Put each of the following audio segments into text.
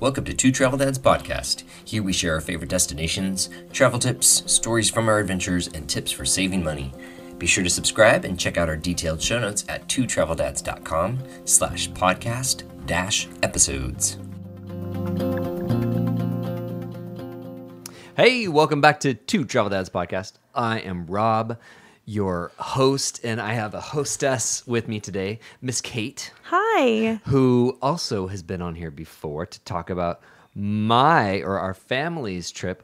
Welcome to Two Travel Dads Podcast. Here we share our favorite destinations, travel tips, stories from our adventures, and tips for saving money. Be sure to subscribe and check out our detailed show notes at twotraveldads.com/podcast-episodes. Hey, welcome back to Two Travel Dads Podcast. I am Rob, your host, and I have a hostess with me today, Miss Kate. Hi. Who also has been on here before to talk about our family's trip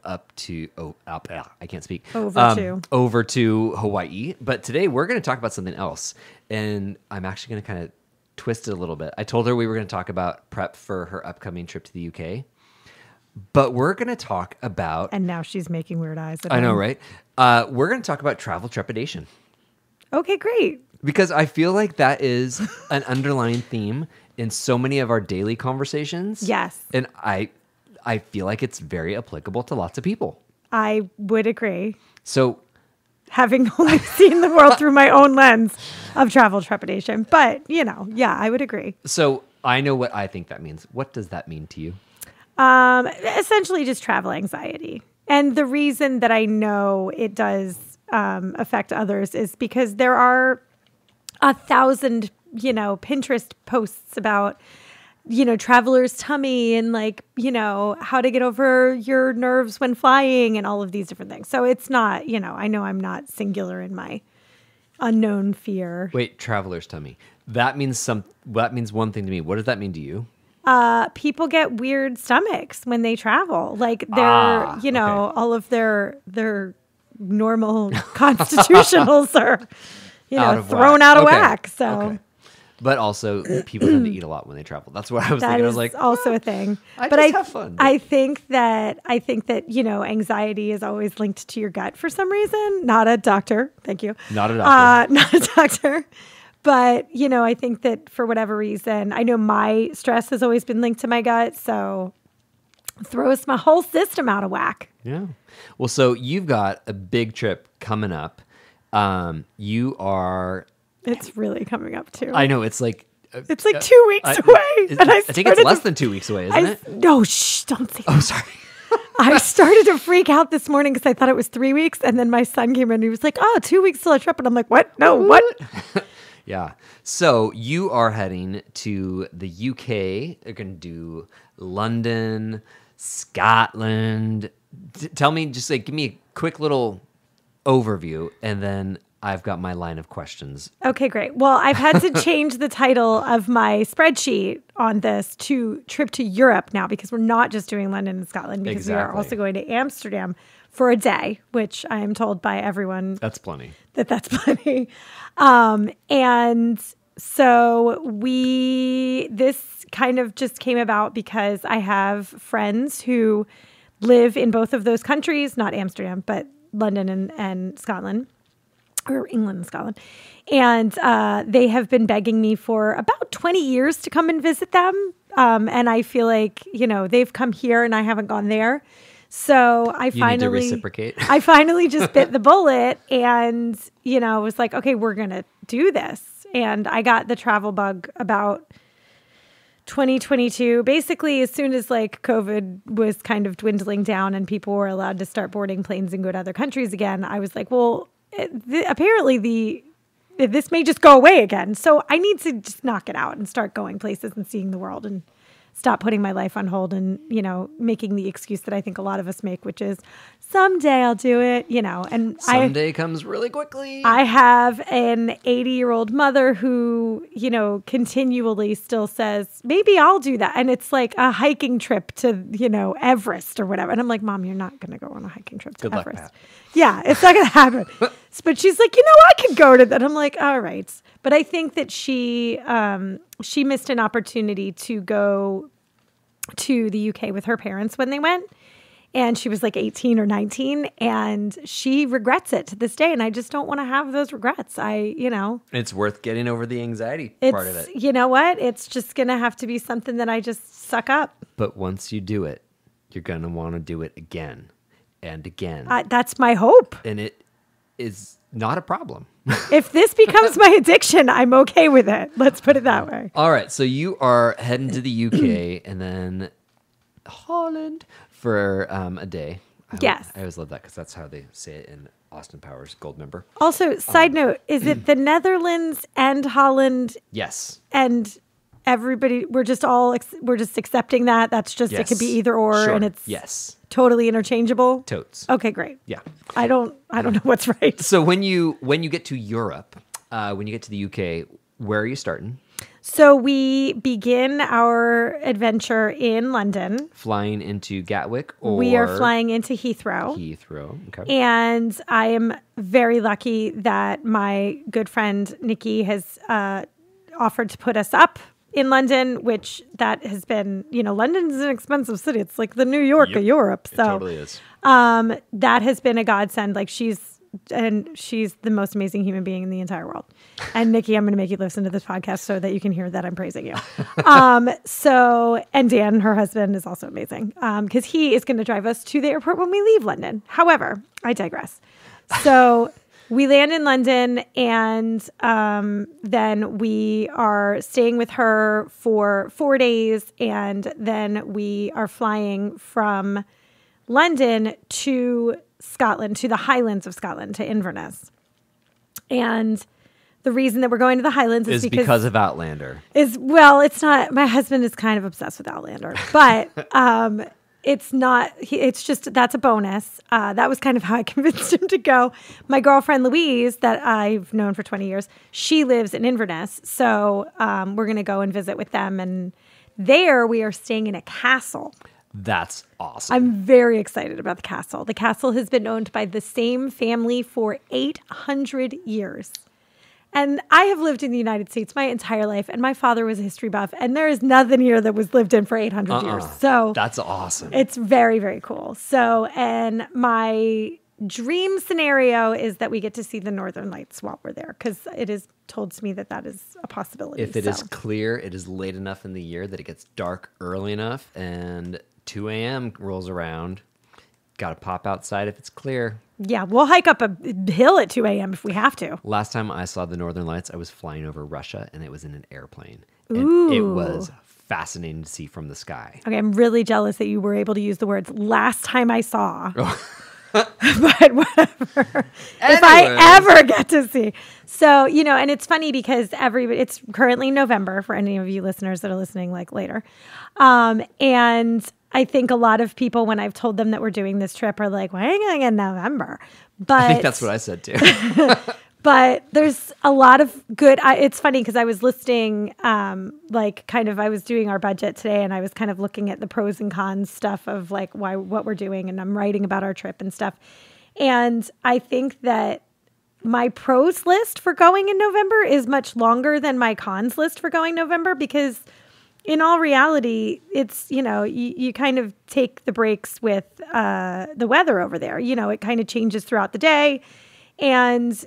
over to Hawaii. But today we're going to talk about something else, and I'm actually going to kind of twist it a little bit. I told her we were going to talk about prep for her upcoming trip to the UK. But we're going to talk about... And now she's making weird eyes at I know, him. right? We're going to talk about travel trepidation. Okay, great. Because I feel like that is an underlying theme in so many of our daily conversations. Yes. And I feel like it's very applicable to lots of people. I would agree. So... Having only seen the world through my own lens of travel trepidation. But, I would agree. So I know what I think that means. What does that mean to you? Essentially just travel anxiety. And the reason that I know it does affect others is because there are 1,000, Pinterest posts about, traveler's tummy and how to get over your nerves when flying and all of these different things. So it's not, I know I'm not singular in my unknown fear. Wait, traveler's tummy. That means one thing to me. What does that mean to you? People get weird stomachs when they travel. Like they're, okay. all of their normal constitutionals are, thrown out of whack. So, okay. But also people tend to eat a lot when they travel. That's what I was thinking. I was like, also a thing. But I have fun. I think that anxiety is always linked to your gut for some reason. Not a doctor. Thank you. Not a doctor. Not a doctor. But, I think that for whatever reason, I know my stress has always been linked to my gut. So throws my whole system out of whack. Yeah. Well, so you've got a big trip coming up. It's really coming up too. I know. It's like 2 weeks away. I think it's less than 2 weeks away, isn't it? No, shh, don't say that. Oh, sorry. I started to freak out this morning because I thought it was 3 weeks. And then my son came in and he was like, 2 weeks till a trip. And I'm like, what? No, what? Yeah. So you are heading to the UK. You're going to do London, Scotland. Tell me, just give me a quick little overview, and then I've got my line of questions. Okay, great. Well, I've had to change the title of my spreadsheet on this to Trip to Europe now, because we're not just doing London and Scotland, because we are also going to Amsterdam for a day, which I am told by everyone that's plenty. That's plenty. And so this kind of just came about because I have friends who live in both of those countries, not Amsterdam, but London and Scotland, or England and Scotland. And they have been begging me for about 20 years to come and visit them. And I feel like, they've come here and I haven't gone there. So you need to reciprocate. I finally just bit the bullet and, was like, okay, we're going to do this. And I got the travel bug about 2022. Basically, as soon as COVID was kind of dwindling down and people were allowed to start boarding planes and go to other countries again, I was like, well, apparently this may just go away again. So I need to just knock it out and start going places and seeing the world and stop putting my life on hold and, making the excuse that I think a lot of us make, which is someday I'll do it, and someday comes really quickly. I have an 80-year-old mother who, continually still says, maybe I'll do that. And it's like a hiking trip to, Everest or whatever. And I'm like, Mom, you're not going to go on a hiking trip to Everest. Luck, Pat. Yeah, it's not going to happen. But she's like, I could go to that. I'm like, all right. But I think that she missed an opportunity to go to the UK with her parents when they went. And she was 18 or 19 and she regrets it to this day. And I just don't want to have those regrets. It's worth getting over the anxiety part of it. You know what? It's just going to have to be something that I just suck up. But once you do it, you're going to want to do it again and again. That's my hope. And it is not a problem. If this becomes my addiction, I'm okay with it. Let's put it that way. All right. So you are heading to the UK and then Holland for a day. Yes. I always love that because that's how they say it in Austin Powers Goldmember. Also, side note, is it the Netherlands and Holland Yes. and everybody, we're just accepting that? That's just, it could be either or, Sure. and it's yes. totally interchangeable? Totes. Okay, great. Yeah. I don't know what's right. So when you get to Europe, when you get to the UK, where are you starting? So we begin our adventure in London. Flying into Gatwick, or We are flying into Heathrow. Okay. And I am very lucky that my good friend Nikki has offered to put us up in London, which that has been, London is an expensive city. It's like the New York of Europe. So it totally is. That has been a godsend. Like she's the most amazing human being in the entire world. And Nikki, I'm going to make you listen to this podcast so that you can hear that I'm praising you. And Dan, her husband, is also amazing because he is going to drive us to the airport when we leave London. However, I digress. So we land in London, and then we are staying with her for 4 days, and then we are flying from London to Scotland, to the Highlands of Scotland, to Inverness. And the reason that we're going to the Highlands is because of Outlander. It's not, my husband is kind of obsessed with Outlander, but it's not, it's just, that's a bonus. That was kind of how I convinced him to go. My girlfriend Louise, that I've known for 20 years, she lives in Inverness. So we're going to go and visit with them. And there we are staying in a castle. That's awesome. I'm very excited about the castle. The castle has been owned by the same family for 800 years. And I have lived in the United States my entire life, and my father was a history buff, and there is nothing here that was lived in for 800 years. So that's awesome. It's very, very cool. So, and my dream scenario is that we get to see the Northern Lights while we're there, because it is told to me that that is a possibility. If it is clear, it is late enough in the year that it gets dark early enough, and 2 a.m. rolls around. Got to pop outside if it's clear. Yeah, we'll hike up a hill at 2 a.m. if we have to. Last time I saw the Northern Lights, I was flying over Russia, and it was in an airplane. And it was fascinating to see from the sky. Okay, I'm really jealous that you were able to use the words "last time I saw." But whatever. If I ever get to see. So, and it's funny because it's currently November for any of you listeners that are listening like later. And I think a lot of people, when I've told them that we're doing this trip, are like, why are you going in November? But I think that's what I said too. But there's a lot of good. It's funny because I was listing, I was doing our budget today, and I was kind of looking at the pros and cons stuff of like what we're doing, and I'm writing about our trip and stuff. And I think that my pros list for going in November is much longer than my cons list for going November, because in all reality, it's, you kind of take the breaks with the weather over there. It kind of changes throughout the day. And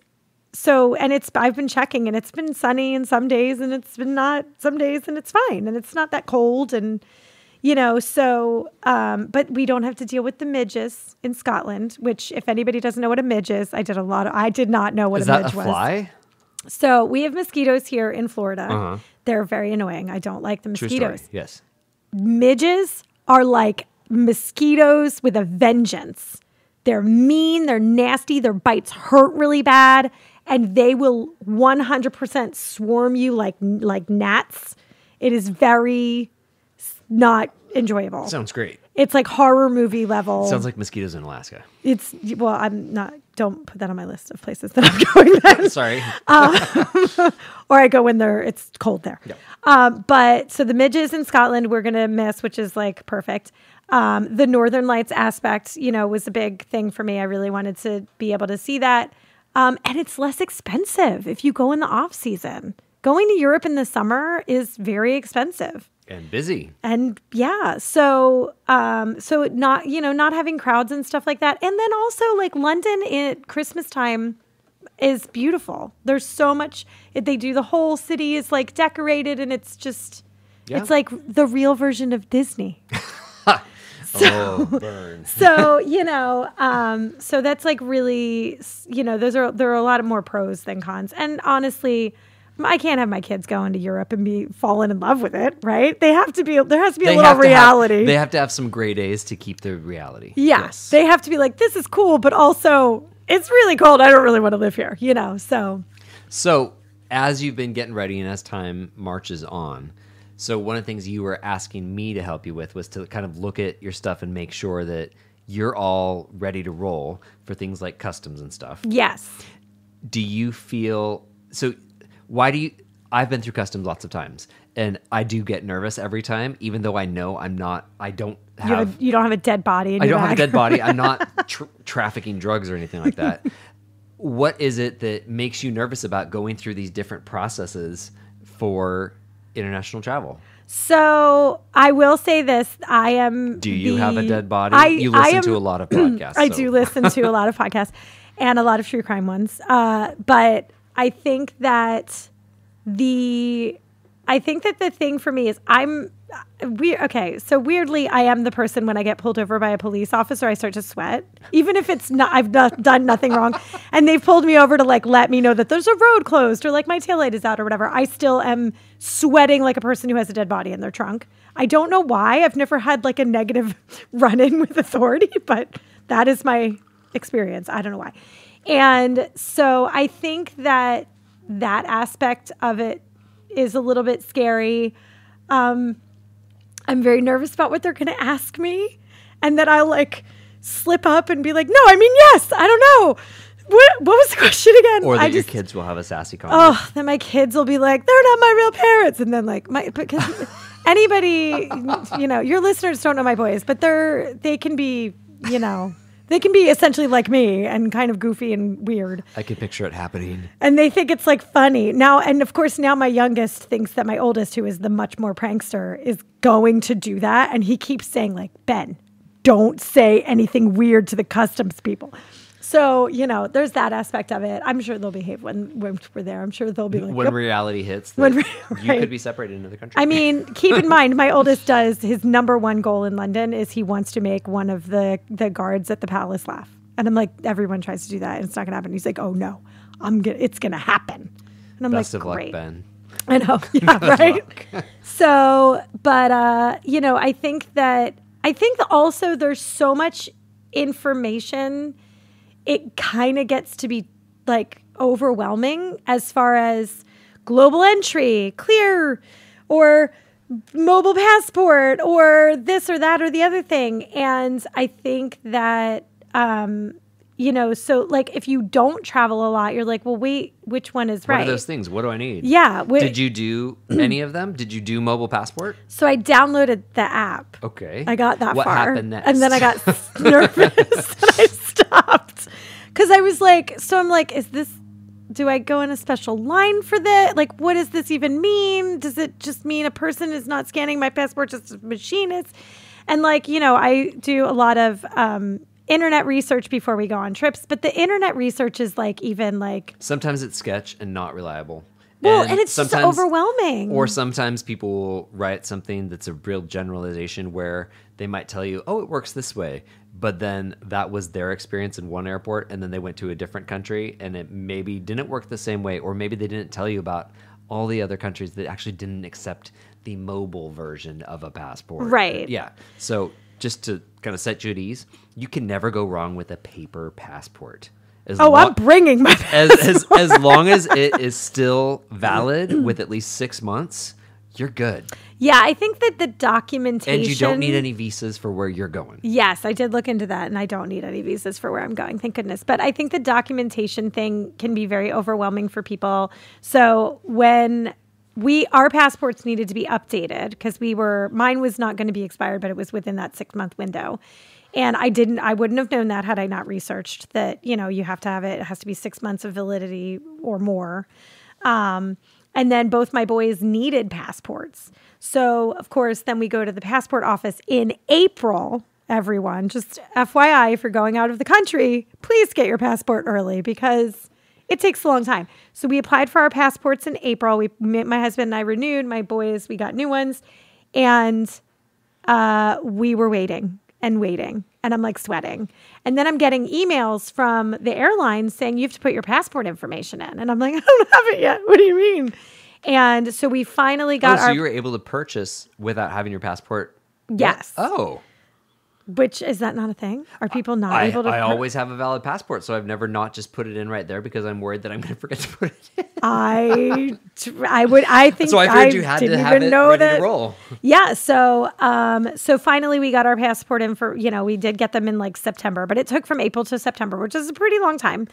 so, I've been checking, and it's been sunny in some days, and it's been not some days, and it's fine. And it's not that cold. And, but we don't have to deal with the midges in Scotland, which, if anybody doesn't know what a midge is, I did not know what a midge was. Is that a fly? So we have mosquitoes here in Florida. Uh-huh. They're very annoying. I don't like the mosquitoes. True story. Yes. Midges are like mosquitoes with a vengeance. They're mean. They're nasty. Their bites hurt really bad. And they will 100% swarm you like gnats. It is very not enjoyable. Sounds great. It's like horror movie level. Sounds like mosquitoes in Alaska. I'm not, don't put that on my list of places that I'm going then. Sorry. Or I go when it's cold there. Yep. But so the midges in Scotland we're going to miss, which is like perfect. The Northern Lights aspect, was a big thing for me. I really wanted to be able to see that. And it's less expensive if you go in the off season. Going to Europe in the summer is very expensive. And busy. And yeah, so not, not having crowds and stuff like that. And then also like London at Christmas time is beautiful. There's so much, they do, the whole city is like decorated, and it's just, it's like the real version of Disney. Burn. So, so that's like really, there are a lot of more pros than cons. And honestly, I can't have my kids going to Europe and be falling in love with it, right? There has to be a They little have to reality. they have to have some gray days to keep the reality. Yes. They have to be like, this is cool, but also it's really cold. I don't really want to live here, So as you've been getting ready and as time marches on, so one of the things you were asking me to help you with was to kind of look at your stuff and make sure that you're all ready to roll for things like customs and stuff. Yes. Do you feel so? I've been through customs lots of times, and I do get nervous every time, even though I know I don't have You don't have a dead body in I your don't have a bag. dead body. I'm not trafficking drugs or anything like that. What is it that makes you nervous about going through these different processes for international travel? So I will say this. Do you have a dead body? You listen to a lot of podcasts. I do listen to a lot of podcasts and a lot of true crime ones. But I think that the thing for me is okay. So weirdly, I am the person when I get pulled over by a police officer, I start to sweat, even if I've done nothing wrong, and they've pulled me over to like let me know that there's a road closed or like my taillight is out or whatever. I still am sweating like a person who has a dead body in their trunk. I don't know why. I've never had like a negative run-in with authority, but that is my experience. I don't know why. And so I think that aspect of it is a little bit scary. I'm very nervous about what they're going to ask me, and that I'll like slip up and be like, no, I mean, yes, I don't know. What was the question again? Or that your kids will have a sassy comment. Oh, then my kids will be like, they're not my real parents. And then like because anybody, your listeners don't know my boys, but they can be, they can be essentially like me and kind of goofy and weird. I can picture it happening. And they think it's like funny. Now, and of course, now my youngest thinks that my oldest, who is the much more prankster, is going to do that. And he keeps saying like, Ben, don't say anything weird to the customs people. So, there's that aspect of it. I'm sure they'll behave when we're there. I'm sure they'll be like, when yep. reality hits, Right. You could be separated into the country. I mean, keep in mind, my oldest his number one goal in London is he wants to make one of the guards at the palace laugh. And I'm like, everyone tries to do that and it's not going to happen. He's like, oh no, it's going to happen. And I'm Best like, of great. luck, Ben. I know. Yeah, right. So, but, I think also there's so much information, it kind of gets to be like overwhelming as far as global entry, clear, or mobile passport, or this or that or the other thing. And I think that, so like if you don't travel a lot, you're like, well, wait, which one is right? What are those things? What do I need? Yeah. Did you do any of them? Did you do mobile passport? So I downloaded the app. Okay. I got that what far. What happened next? And then I got nervous and I stopped. Because I was like, do I go in a special line for that? Like, what does this even mean? Does it just mean a person is not scanning my passport, just a machine is? And like, I do a lot of internet research before we go on trips, but the internet research is like, even like... Sometimes it's sketch and not reliable. Well, and it's just overwhelming. Or sometimes people will write something that's a real generalization where they might tell you, oh, it works this way. But then that was their experience in one airport, and then they went to a different country, and it maybe didn't work the same way, or maybe they didn't tell you about all the other countries that actually didn't accept the mobile version of a passport. Right. Yeah. So just to kind of set you at ease, you can never go wrong with a paper passport. I'm bringing my passport. As long as it is still valid with at least 6 months, you're good. Yeah, I think that the documentation... And you don't need any visas for where you're going. Yes, I did look into that, and I don't need any visas for where I'm going, thank goodness. But I think the documentation thing can be very overwhelming for people. So when our passports needed to be updated, because mine was not going to be expired, but it was within that 6-month window. And I wouldn't have known that had I not researched that, you have to have it. It has to be 6 months of validity or more. And then both my boys needed passports. So, of course, then we go to the passport office in April. Everyone, just FYI, if you're going out of the country, please get your passport early because it takes a long time. So we applied for our passports in April. My husband and I renewed. My boys, we got new ones. And we were waiting. and waiting, and I'm like sweating. And then I'm getting emails from the airline saying you have to put your passport information in. And I'm like, I don't have it yet. What do you mean? And so we finally got so you were able to purchase without having your passport? Yes. Oh. Which, is that not a thing? Are people not able to? I always have a valid passport, so I've never not just put it in right there because I'm worried that I'm going to forget to put it in. I think so I figured you had to have it ready to roll. Yeah. So, so finally we got our passport in for, we did get them in like September, but it took from April to September, which is a pretty long time.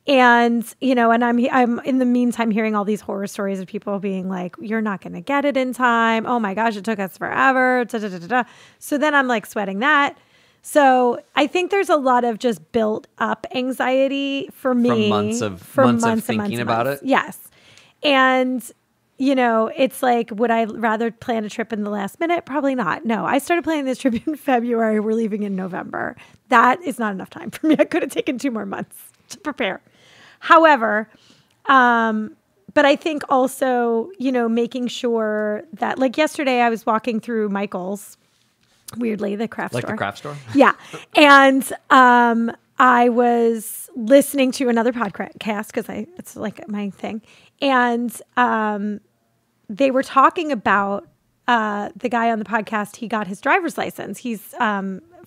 And, and I'm in the meantime hearing all these horror stories of people being like, you're not going to get it in time. Oh my gosh, it took us forever. Da, da, da, da, da. So then I'm like sweating that. So I think there's a lot of just built up anxiety for me. From months of thinking about it? Yes. And, it's like, would I rather plan a trip in the last minute? Probably not. No, I started planning this trip in February. We're leaving in November. That is not enough time for me. I could have taken 2 more months to prepare. However, but I think also, making sure that, like yesterday I was walking through Michael's, weirdly, the craft store. Like the craft store? Yeah. And I was listening to another podcast because it's like my thing. And they were talking about the guy on the podcast. He got his driver's license. He's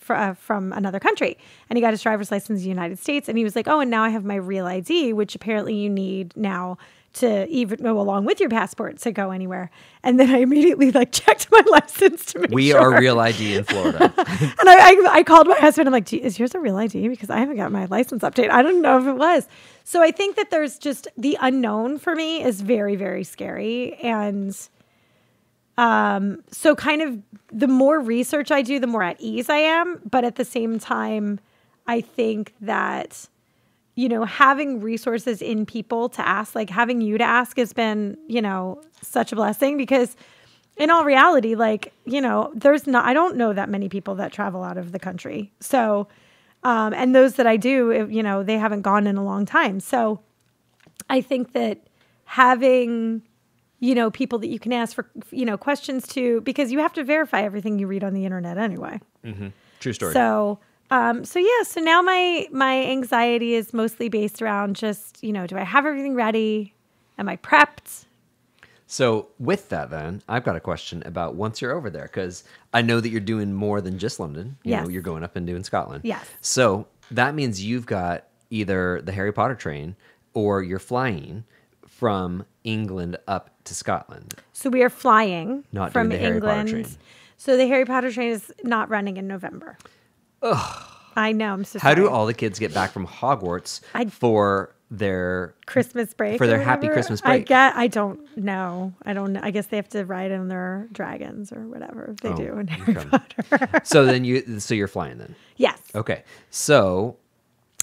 from another country, and he got his driver's license in the United States. And he was like, oh, and now I have my real ID, which apparently you need now to even go along with your passport to go anywhere. And then I immediately checked my license to make sure. We are real ID in Florida. And I called my husband. I'm like, is yours a real ID? Because I haven't got my license update. I don't know if it was. So I think that there's just the unknown for me is very, very scary. And so kind of the more research I do, the more at ease I am. But at the same time, I think that, having resources in people to ask, like having you to ask has been, such a blessing because in all reality, I don't know that many people that travel out of the country. So, and those that I do, they haven't gone in a long time. So I think that having, people that you can ask for, questions to, because you have to verify everything you read on the internet anyway. Mm-hmm. True story. So now my anxiety is mostly based around just, do I have everything ready? Am I prepped? So with that, then I've got a question about once you're over there, because I know that you're doing more than just London. You know, you're going up and doing Scotland. Yes. So that means you've got either the Harry Potter train or you're flying from England up to Scotland. So we are flying Not from doing the Harry Potter England. train. So the Harry Potter train is not running in November. Ugh. I know. I'm so How sorry. do all the kids get back from Hogwarts for their Christmas break? For their happy Christmas break? I don't know. I guess they have to ride on their dragons or whatever they do in Harry Potter. So you're flying then? Yes. Okay. So.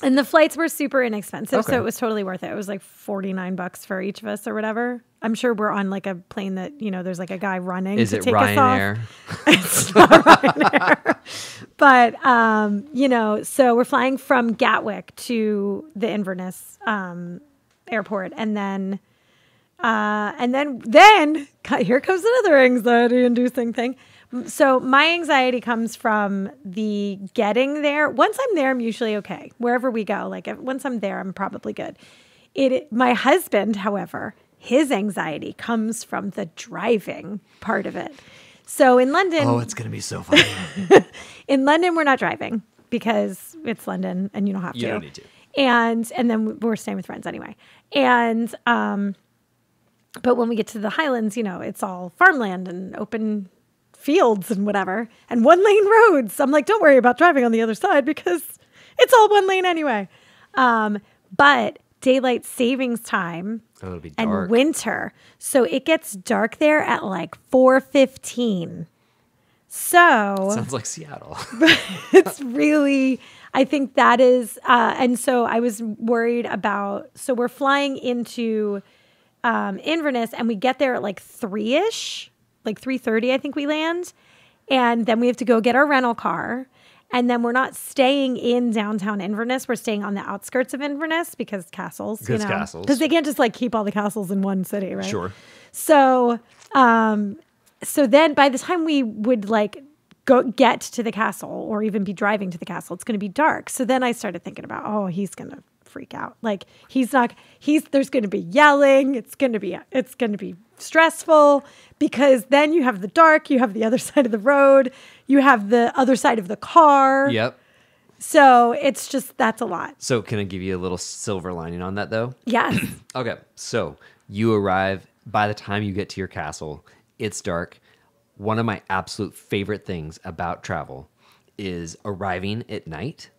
And the flights were super inexpensive, Okay. so it was totally worth it. It was like $49 for each of us or whatever. I'm sure we're on like a plane that, there's like a guy running Is to it take Ryanair? us off. It's not Ryanair. But, so we're flying from Gatwick to the Inverness airport. And then here comes another anxiety-inducing thing. So my anxiety comes from the getting there. Once I'm there, I'm usually okay. Wherever we go, once I'm there, I'm probably good. My husband, however, his anxiety comes from the driving part of it. So in London, it's going to be so funny. in London, we're not driving because it's London and you don't have to. You don't need to. And then we're staying with friends anyway. And but when we get to the Highlands, it's all farmland and open fields and whatever, and 1-lane roads. I'm like, don't worry about driving on the other side because it's all 1 lane anyway. But daylight savings time it'll be dark. And winter, so it gets dark there at like 4:15. So sounds like Seattle. it's really, I think that is, and so I was worried about. So we're flying into Inverness, and we get there at like 3-ish. Like 3:30, I think we land. And then we have to go get our rental car. And then we're not staying in downtown Inverness. We're staying on the outskirts of Inverness because castles, castles. Because they can't just keep all the castles in one city, right? Sure. So, so then by the time we would get to the castle or even be driving to the castle. It's going to be dark. So then I started thinking about, oh, he's going to freak out. Like there's going to be yelling. It's going to be stressful because then you have the dark, you have the other side of the road, you have the other side of the car. Yep. So that's a lot. So can I give you a little silver lining on that though? Yes. Okay. So you arrive, by the time you get to your castle, it's dark. One of my absolute favorite things about travel is arriving at night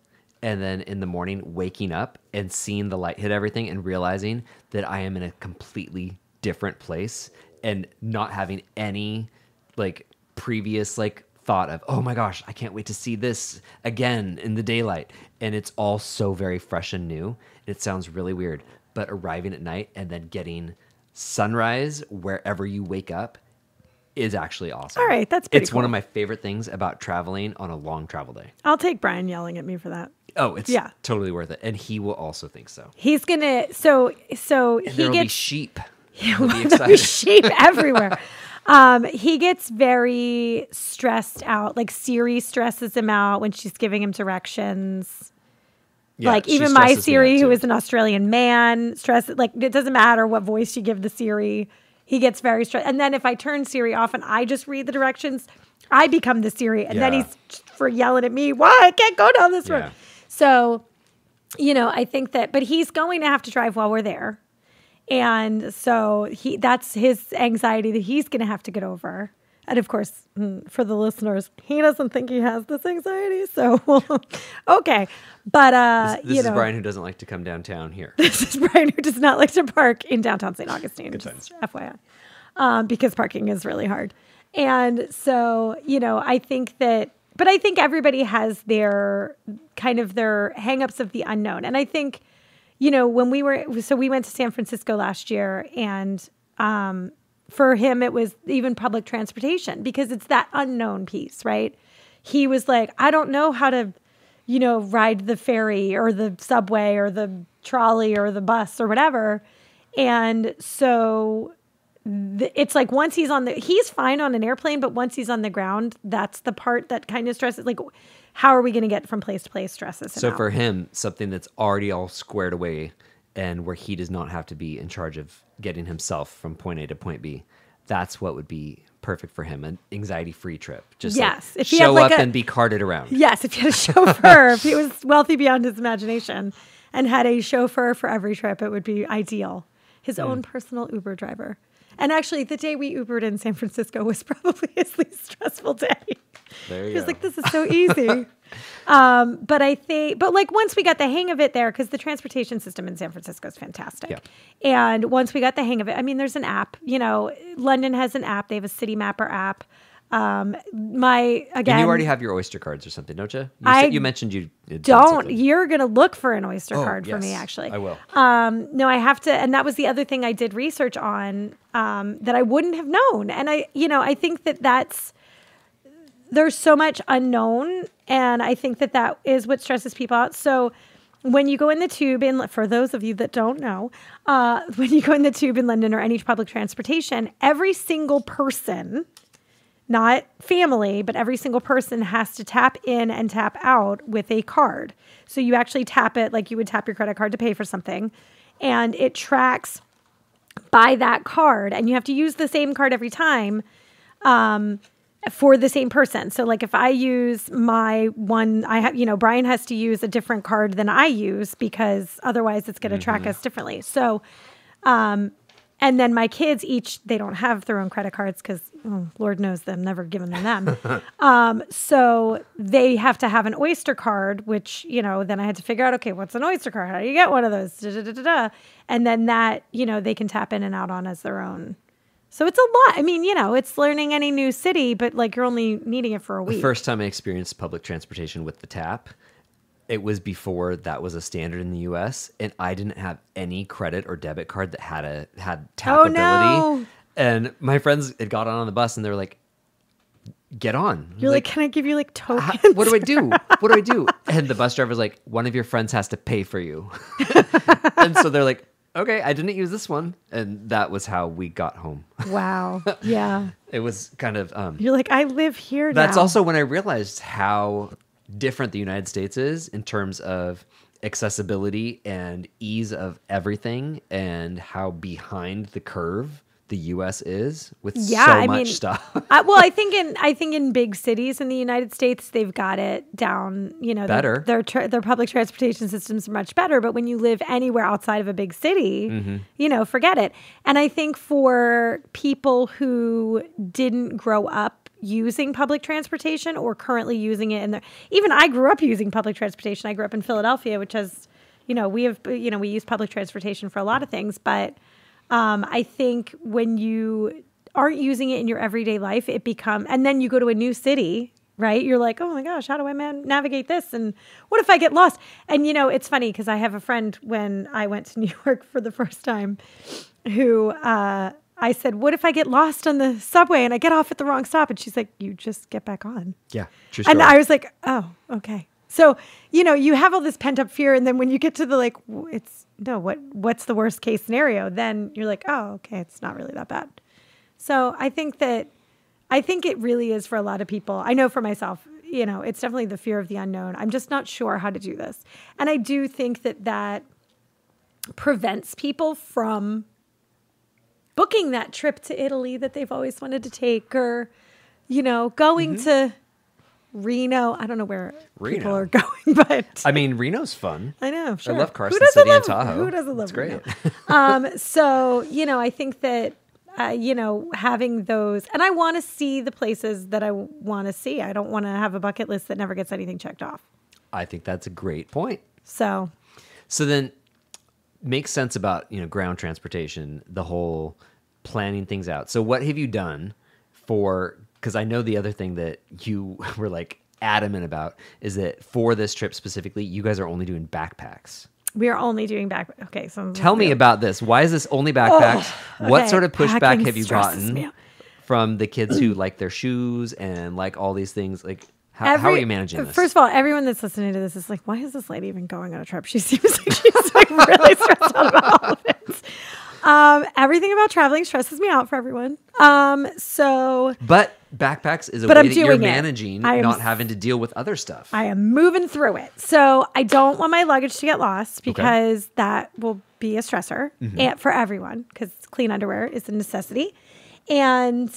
and then in the morning waking up and seeing the light hit everything and realizing that I am in a completely different place and not having any like previous like thought of, oh my gosh, I can't wait to see this again in the daylight. And it's all so very fresh and new. It sounds really weird, but arriving at night and then getting sunrise wherever you wake up is actually awesome. All right, that's pretty It's cool. one of my favorite things about traveling on a long travel day. I'll take Brian yelling at me for that. Oh, it's totally worth it. And he will also think so. He's going to, so And he there will be gets sheep. Yeah, He'll be there'll be excited. sheep everywhere. He gets very stressed out. Like Siri stresses him out when she's giving him directions. Yeah, like she even my stresses me Siri, out, who too. is an Australian man, like it doesn't matter what voice you give the Siri. He gets very stressed. And then if I turn Siri off and I just read the directions, I become the Siri. And then Yeah. he's for yelling at me, why? I can't go down this road. Yeah. So, I think but he's going to have to drive while we're there. And so that's his anxiety that he's going to have to get over. And of course, for the listeners, he doesn't think he has this anxiety. So, okay. But, This is Brian who doesn't like to come downtown here. this is Brian who does not like to park in downtown St. Augustine, Good just times. FYI, because parking is really hard. And so, I think but I think everybody has their kind of their hangups of the unknown. And I think, when we went to San Francisco last year and, for him, it was even public transportation because it's that unknown piece, right? He was like, I don't know how to, ride the ferry or the subway or the trolley or the bus or whatever. And so it's like once he's fine on an airplane, but once he's on the ground, that's the part that kind of stresses. Like, how are we going to get from place to place stresses him So out. for him, something that's already all squared away and where he does not have to be in charge of getting himself from point A to point B, that's what would be perfect for him, an anxiety-free trip. Just Yes. like If he had show like up a- and be carted around. Yes, if he had a chauffeur, if he was wealthy beyond his imagination and had a chauffeur for every trip, it would be ideal. His own personal Uber driver. And actually, the day we Ubered in San Francisco was probably his least stressful day. There you He was go. like, this is so easy. But like once we got the hang of it there, because the transportation system in San Francisco is fantastic. Yeah. And once we got the hang of it, I mean, there's an app, London has an app. They have a City Mapper app. And you already have your Oyster cards or something, don't you? You mentioned you had done don't. something. You're going to look for an Oyster Oh, card for me, yes, actually. I will. No, I have to. And that was the other thing I did research on that I wouldn't have known. And I think there's so much unknown. And I think that is what stresses people out. So when you go in the tube, for those of you that don't know, when you go in the tube in London or any public transportation, every single person, not family, but every single person has to tap in and tap out with a card. So you actually tap it like you would tap your credit card to pay for something. And it tracks by that card. And you have to use the same card every time for the same person. So like if I use my one, Brian has to use a different card than I use because otherwise it's going to track us differently. So, and then my kids they don't have their own credit cards because Lord knows them, never given them. So they have to have an Oyster card, which, then I had to figure out, okay, what's an Oyster card? How do you get one of those? And then that, they can tap in and out on as their own. So it's a lot. I mean, it's learning any new city, but like you're only needing it for a week. The first time I experienced public transportation with the tap, it was before that was a standard in the U.S. and I didn't have any credit or debit card that had tap Oh, ability. no. And my friends had got on the bus and they were like, "Get on." You're like, can I give you like tokens? What do I do? What do I do? And the bus driver was like, "One of your friends has to pay for you." And so they're like, okay, I didn't use this one. And that was how we got home. Wow. Yeah. It was kind of... You're like, I live here That's now. also when I realized how different the United States is in terms of accessibility and ease of everything, and how behind the curve the U.S. is with so much stuff. Well, I think in big cities in the United States, they've got it down. You know, Better. Their public transportation systems are much better. But when you live anywhere outside of a big city, you know, forget it. And I think for people who didn't grow up using public transportation or currently using it, even I grew up using public transportation. I grew up in Philadelphia, which has, you know, we use public transportation for a lot of things, but. I think when you aren't using it in your everyday life, and then you go to a new city, right? You're like, oh my gosh, how do I navigate this? And what if I get lost? And, you know, it's funny because I have a friend when I went to New York for the first time who I said, what if I get lost on the subway and I get off at the wrong stop? And she's like, you just get back on. Yeah, true story. And I was like, oh, okay. So, you know, you have all this pent up fear. And then when you get to the what's the worst case scenario? Then you're like, oh, okay, it's not really that bad. So I think it really is for a lot of people. I know for myself, you know, it's definitely the fear of the unknown. I'm just not sure how to do this. And I do think that prevents people from booking that trip to Italy that they've always wanted to take, or, you know, going to Reno. I don't know where people are going, but I mean, Reno's fun. I know. Sure. I love Carson City and Tahoe. Who doesn't love Reno? It's great. So, you know, I think that, you know, having those, and I want to see the places that I want to see. I don't want to have a bucket list that never gets anything checked off. I think that's a great point. So then makes sense about, you know, ground transportation, the whole planning things out. So what have you done because I know the other thing that you were like adamant about is that for this trip specifically, you guys are only doing backpacks. we are only doing backpacks. Okay, so Tell me about this. Why is this only backpacks? What okay. sort of pushback Packing have you stresses me gotten out. from the kids who like their shoes and like all these things? Like, how are you managing this? First of all, everyone that's listening to this is like, why is this lady even going on a trip? She seems like she's like really stressed out about all of it. Everything about traveling stresses me out for everyone. But backpacks is a But way I'm that you're doing it. managing, I am not having to deal with other stuff. I am moving through it. So I don't want my luggage to get lost because that will be a stressor and for everyone, because clean underwear is a necessity. And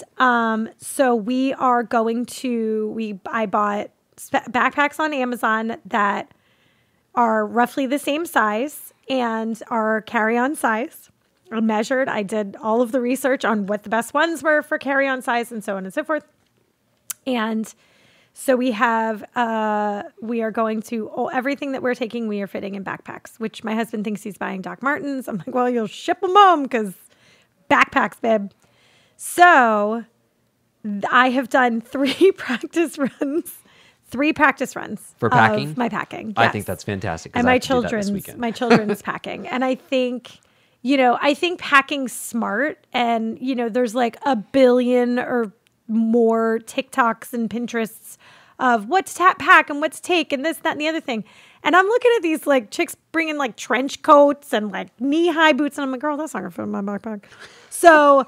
so we are going to, I bought backpacks on Amazon that are roughly the same size and are carry-on size. I measured. I did all of the research on what the best ones were for carry-on size and so on and so forth. And so we are going to, everything that we're taking, we are fitting in backpacks, which my husband thinks he's buying Doc Martens. I'm like, well, you'll ship them home because backpacks, babe. So I have done 3 practice runs For packing? of my packing. I Yes. think that's fantastic. 'Cause And I my have to do that this children's weekend. packing. And I think, I think packing smart, and, there's like a billion or more TikToks and Pinterests of what to pack and what to take and this, that, and the other thing. And I'm looking at these like chicks bringing like trench coats and like knee-high boots. And I'm like, girl, that's not going to fit in my backpack. So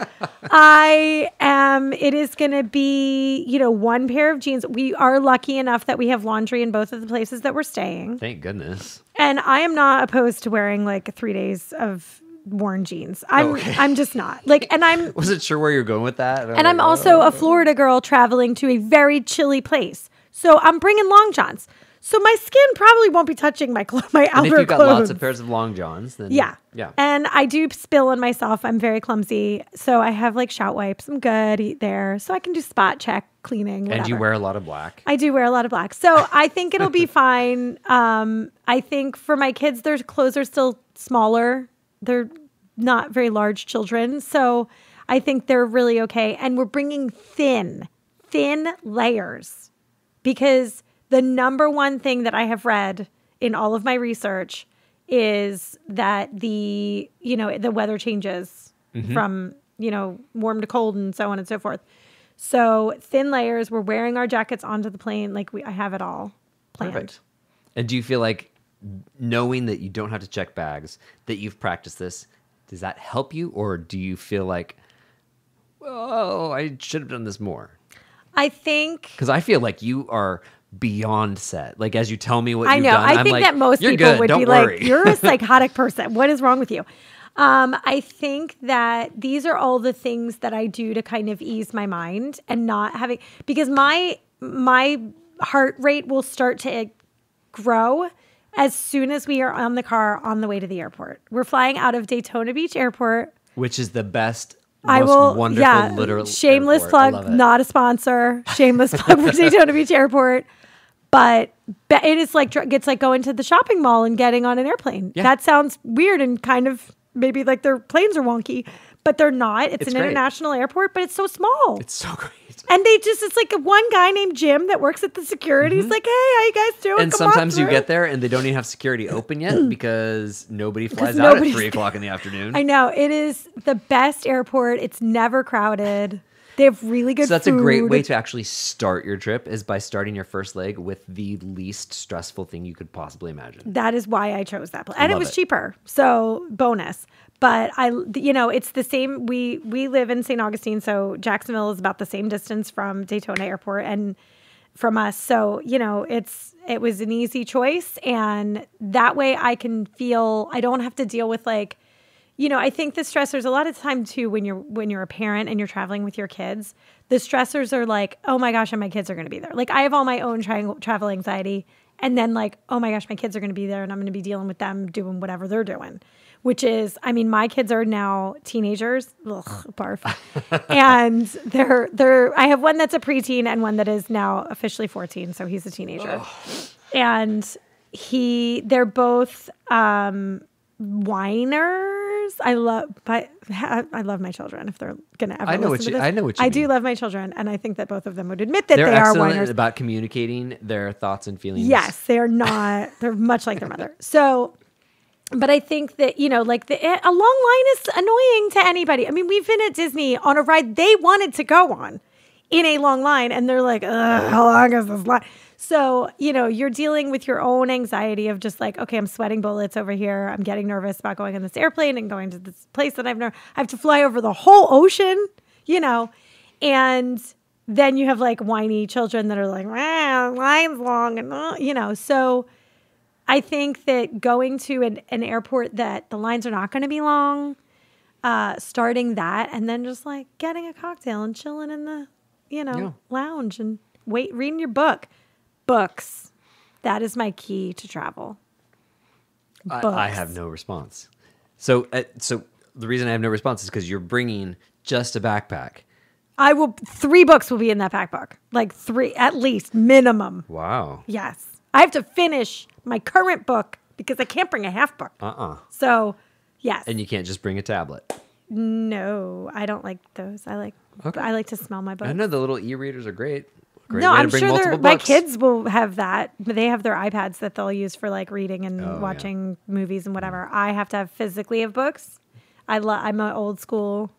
it is going to be, one pair of jeans. We are lucky enough that we have laundry in both of the places that we're staying. Thank goodness. And I am not opposed to wearing like 3 days of worn jeans. I'm just not Wasn't sure where you're going with that. And I'm also a Florida girl traveling to a very chilly place. So I'm bringing long johns. So my skin probably won't be touching my outer clothes. And if you've got lots of pairs of long johns, then yeah. And I do spill on myself. I'm very clumsy. So I have like shout wipes. I'm good there. So I can do spot check cleaning. Whatever. And you wear a lot of black. I do wear a lot of black. So I think it'll be fine. I think for my kids, their clothes are still smaller. They're not very large children. So I think they're really okay. And we're bringing thin layers, because the number one thing that I have read in all of my research is that the weather changes from, warm to cold and so on and so forth. So thin layers, we're wearing our jackets onto the plane. Like I have it all planned. Perfect. And do you feel like knowing that you don't have to check bags, that you've practiced this, does that help you, or do you feel like, oh, I should have done this more? I think because I feel like you are beyond set. Like as you tell me what I you've know. done, I I'm think like, that most you're people good. would Don't be worry. like, "You're a psychotic person. What is wrong with you?" I think that these are all the things that I do to kind of ease my mind and not having, because my heart rate will start to grow as soon as we are on the car on the way to the airport. We're flying out of Daytona Beach Airport, which is the best, most wonderful, literal shameless airport. I love plug, it. not a sponsor. Shameless plug for Daytona Beach Airport. But it is like, it's like going to the shopping mall and getting on an airplane. Yeah. That sounds weird and kind of maybe like their planes are wonky, but they're not. It's an great. international airport, but it's so small. It's so great. And it's like one guy named Jim that works at the security. He's like, "Hey, how you guys doing?" And Come on sometimes you through." get there and they don't even have security open yet because nobody flies out at 3 o'clock in the afternoon. I know. It is the best airport. It's never crowded. They have really good So that's food. a great way to actually start your trip, is by starting your first leg with the least stressful thing you could possibly imagine. That is why I chose that place. And it love was it. cheaper. So bonus. But it's the same. We live in St. Augustine, so Jacksonville is about the same distance from Daytona Airport and from us. So, it was an easy choice. And that way I can feel, I don't have to deal with like, I think the stressors a lot of the time too, when you're a parent and you're traveling with your kids, the stressors are like, oh my gosh, and my kids are going to be there. Like I have all my own travel anxiety. And then like, oh my gosh, my kids are going to be there and I'm going to be dealing with them doing whatever they're doing, which is, my kids are now teenagers. Ugh, barf. And I have one that's a preteen and one that is now officially 14. So he's a teenager. And they're both, whiners. I love my children. If they're gonna ever, I know listen what to you this. mean. I do love my children, and I think that both of them would admit that They're they are excellent whiners. about communicating their thoughts and feelings. Yes, they are not. They're much like their mother. So, but I think that a long line is annoying to anybody. We've been at Disney on a ride they wanted to go on in a long line, and they're like, "Ugh, how long is this line?" So, you're dealing with your own anxiety of just like, okay, I'm sweating bullets over here. I'm getting nervous about going on this airplane and going to this place that I have to fly over the whole ocean, and then you have like whiny children that are like, line's long. And, so I think that going to an airport that the lines are not going to be long, starting that, and then just like getting a cocktail and chilling in the, lounge and reading your book. Books. That is my key to travel. I have no response. So the reason I have no response is because you're bringing just a backpack. 3 books will be in that backpack. Like 3, at least, minimum. Wow. Yes. I have to finish my current book because I can't bring a half book. So, yes. And you can't just bring a tablet. No, I don't like those. I like to smell my books. I know the little e-readers are great. Great No, way I'm to bring sure multiple my books. kids will have that, but they have their iPads that they'll use for like reading and watching movies and whatever. I have to have physically have books. I'm an old school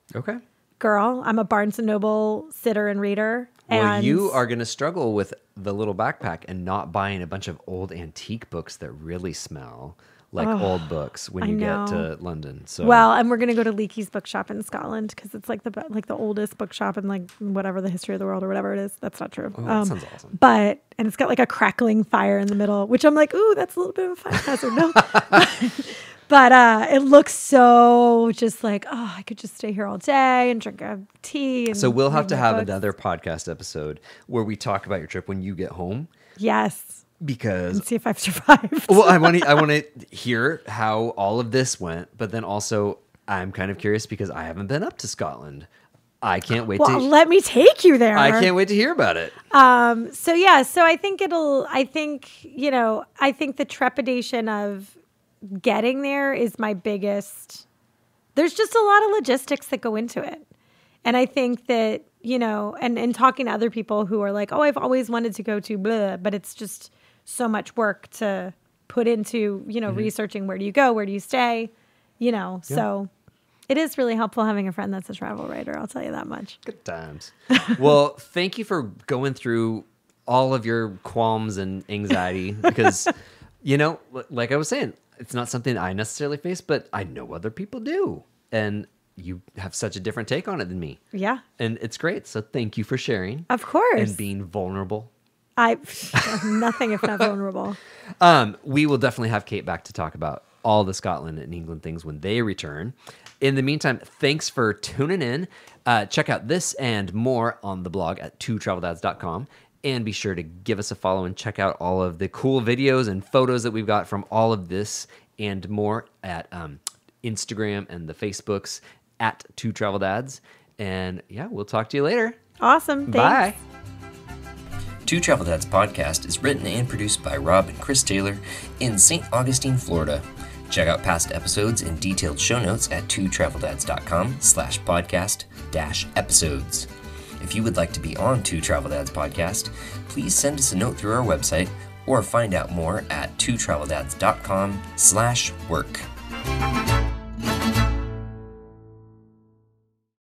girl. I'm a Barnes and Noble sitter and reader. Well, you are going to struggle with the little backpack and not buying a bunch of old antique books that really smell like old books when you get to London. So and we're gonna go to Leakey's bookshop in Scotland because it's like the oldest bookshop in like whatever the history of the world or whatever it is. That's not true. That sounds awesome. And it's got like a crackling fire in the middle, which I'm like, ooh, that's a little bit of a fire hazard. No, but it looks so just like, oh, I could just stay here all day and drink a tea. And so we'll have read to my have books. another podcast episode where we talk about your trip when you get home. Yes. Because And see if I've survived. well, I want to hear how all of this went, but then also I'm kind of curious because I haven't been up to Scotland. I can't wait Well, let me take you there. I can't wait to hear about it. So I think I think the trepidation of getting there is my biggest. There's just a lot of logistics that go into it. And I think that, and talking to other people who are like, oh, I've always wanted to go to blah, but it's just so much work to put into, researching where do you go, where do you stay, so it is really helpful having a friend that's a travel writer. I'll tell you that much. Good times. Well, thank you for going through all of your qualms and anxiety because like I was saying, it's not something I necessarily face, but I know other people do. And you have such a different take on it than me. Yeah. And it's great. So thank you for sharing. Of course. And being vulnerable. Nothing if not vulnerable. We will definitely have Kate back to talk about all the Scotland and England things when they return. In the meantime, thanks for tuning in. Check out this and more on the blog at twotraveldads.com. And be sure to give us a follow and check out all of the cool videos and photos that we've got from all of this and more at Instagram and the Facebooks at twotraveldads. And yeah, we'll talk to you later. Awesome. Thanks. Bye. Two Travel Dads podcast is written and produced by Rob and Chris Taylor in St. Augustine, Florida. Check out past episodes and detailed show notes at twotraveldads.com/podcast-episodes. If you would like to be on Two Travel Dads podcast, please send us a note through our website or find out more at twotraveldads.com/work.